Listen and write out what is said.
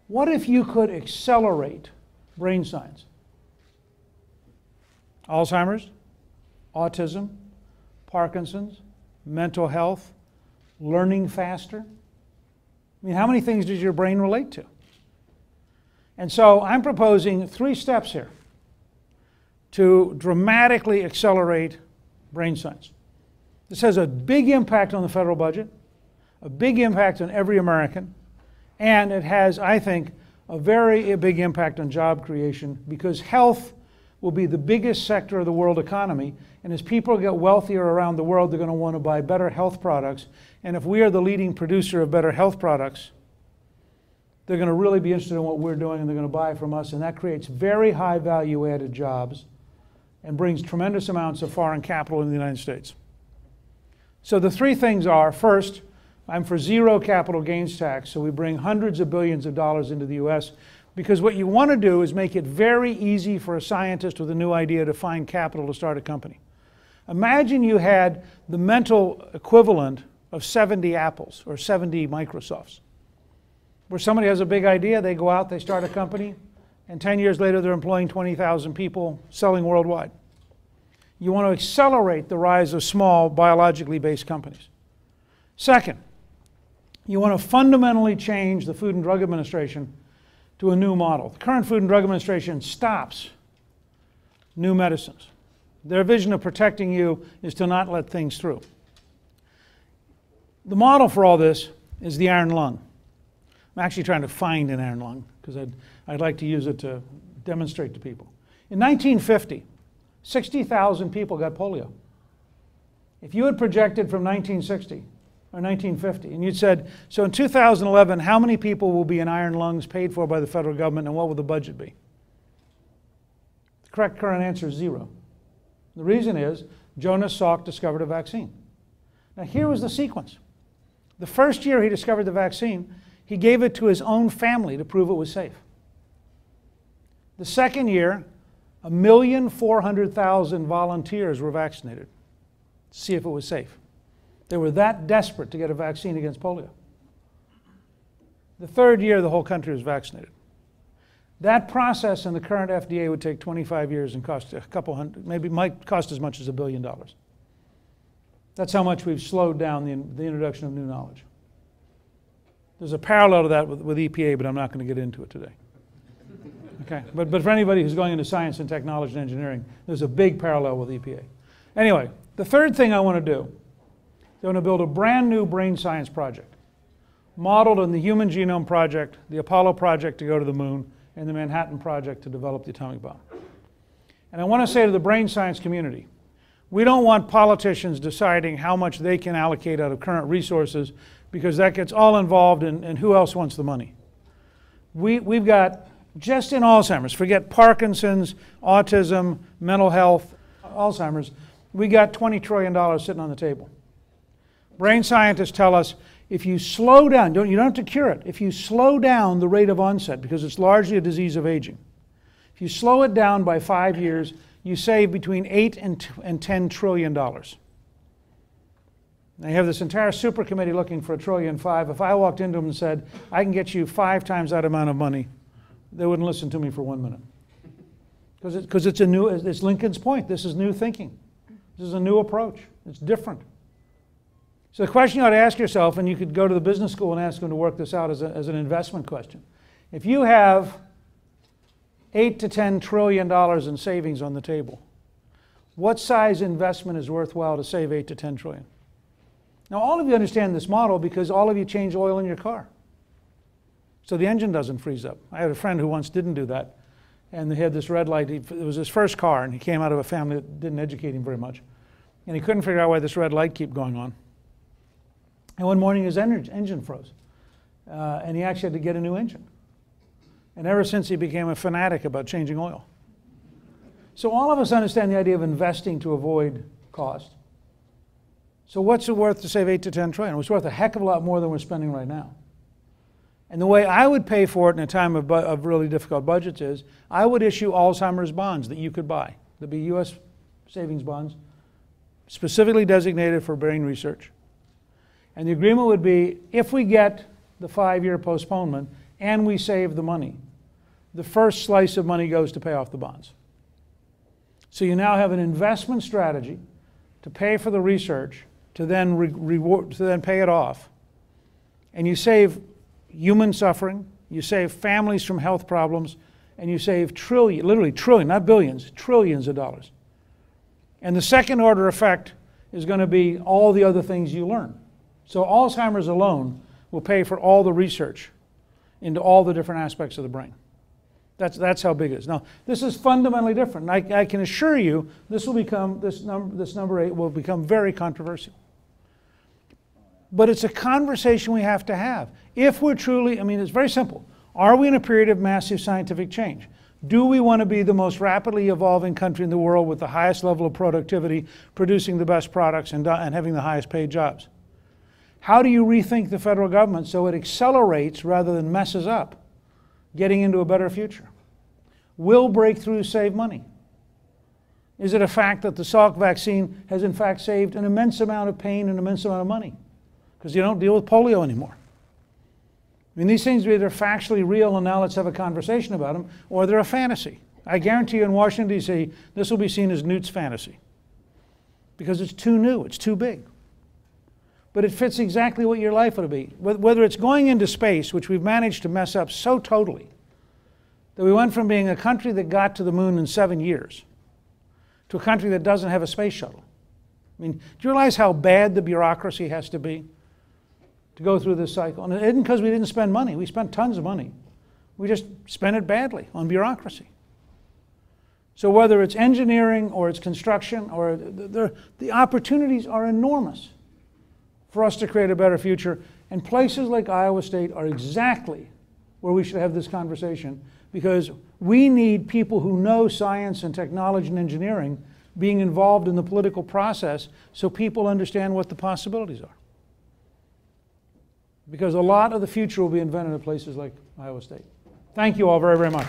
What if you could accelerate brain science? Alzheimer's, autism, Parkinson's, mental health, learning faster. I mean, how many things does your brain relate to? And so I'm proposing 3 steps here to dramatically accelerate brain science. This has a big impact on the federal budget, a big impact on every American, and it has, I think, a very big impact on job creation, because health will be the biggest sector of the world economy, and as people get wealthier around the world, they're going to want to buy better health products, and if we are the leading producer of better health products, they're going to really be interested in what we're doing, and they're going to buy from us, and that creates very high value-added jobs and brings tremendous amounts of foreign capital in the United States. So the 3 things are, first, I'm for zero capital gains tax, so we bring hundreds of billions of dollars into the US, because what you want to do is make it very easy for a scientist with a new idea to find capital to start a company. Imagine you had the mental equivalent of 70 Apples or 70 Microsofts, where somebody has a big idea, they go out, they start a company, and 10 years later they're employing 20,000 people, selling worldwide. You want to accelerate the rise of small biologically based companies. Second, you want to fundamentally change the Food and Drug Administration to a new model. The current Food and Drug Administration stops new medicines. Their vision of protecting you is to not let things through. The model for all this is the iron lung. I'm actually trying to find an iron lung because I'd like to use it to demonstrate to people. In 1950, 60,000 people got polio. If you had projected from 1960 or 1950, and you'd said, so in 2011, how many people will be in iron lungs paid for by the federal government, and what will the budget be? The correct current answer is 0. The reason is Jonas Salk discovered a vaccine. Now here was the sequence. The first year he discovered the vaccine, he gave it to his own family to prove it was safe. The second year, 1,400,000 volunteers were vaccinated to see if it was safe. They were that desperate to get a vaccine against polio. The third year, the whole country was vaccinated. That process in the current FDA would take 25 years and cost a couple hundred, maybe might cost as much as $1 billion. That's how much we've slowed down the introduction of new knowledge. There's a parallel to that with EPA, but I'm not going to get into it today. Okay, but for anybody who's going into science and technology and engineering, there's a big parallel with EPA. Anyway, the third thing I want to do, I want to build a brand new brain science project, modeled on the Human Genome Project, the Apollo project to go to the moon, and the Manhattan Project to develop the atomic bomb. And I want to say to the brain science community, we don't want politicians deciding how much they can allocate out of current resources, because that gets all involved in who else wants the money. We've got, just in Alzheimer's, forget Parkinson's, autism, mental health, Alzheimer's, we got $20 trillion sitting on the table. Brain scientists tell us if you slow down, you don't have to cure it, if you slow down the rate of onset, because it's largely a disease of aging, if you slow it down by 5 years, you save between $8 and $10 trillion. They have this entire super committee looking for $1.5 trillion. If I walked into them and said, I can get you 5 times that amount of money, they wouldn't listen to me for 1 minute. Because it's Lincoln's point. This is new thinking. This is a new approach. It's different. So the question you ought to ask yourself, and you could go to the business school and ask them to work this out as an investment question. If you have $8 to $10 trillion in savings on the table, what size investment is worthwhile to save 8 to 10 trillion? Now, all of you understand this model because all of you change oil in your car, so the engine doesn't freeze up. I had a friend who once didn't do that, and they had this red light. It was his first car, and he came out of a family that didn't educate him very much, and he couldn't figure out why this red light kept going on. And one morning his engine froze, and he actually had to get a new engine. And ever since, he became a fanatic about changing oil. So all of us understand the idea of investing to avoid cost. So what's it worth to save 8 to 10 trillion? It's worth a heck of a lot more than we're spending right now. And the way I would pay for it in a time of really difficult budgets is I would issue Alzheimer's bonds that you could buy. There'd be US savings bonds specifically designated for brain research. And the agreement would be, if we get the 5-year postponement, and we save the money, the first slice of money goes to pay off the bonds. So you now have an investment strategy to pay for the research, to then pay it off. And you save human suffering, you save families from health problems, and you save literally trillion, not billions, trillions of dollars. And the second order effect is going to be all the other things you learn. So Alzheimer's alone will pay for all the research into all the different aspects of the brain. That's how big it is. Now, this is fundamentally different. I can assure you this number 8 will become very controversial. But it's a conversation we have to have. If we're truly, I mean, it's very simple. Are we in a period of massive scientific change? Do we want to be the most rapidly evolving country in the world with the highest level of productivity, producing the best products, and having the highest paid jobs? How do you rethink the federal government so it accelerates rather than messes up, getting into a better future? Will breakthroughs save money? Is it a fact that the Salk vaccine has in fact saved an immense amount of pain and an immense amount of money? Because you don't deal with polio anymore. I mean, these things are either factually real and now let's have a conversation about them, or they're a fantasy. I guarantee you in Washington, D.C., this will be seen as Newt's fantasy. Because it's too new, it's too big. But it fits exactly what your life would be. Whether it's going into space, which we've managed to mess up so totally, that we went from being a country that got to the moon in 7 years to a country that doesn't have a space shuttle. I mean, do you realize how bad the bureaucracy has to be to go through this cycle? And it isn't because we didn't spend money. We spent tons of money. We just spent it badly on bureaucracy. So whether it's engineering or it's construction, or the opportunities are enormous for us to create a better future. And places like Iowa State are exactly where we should have this conversation, because we need people who know science and technology and engineering being involved in the political process so people understand what the possibilities are. Because a lot of the future will be invented at places like Iowa State. Thank you all very, very much.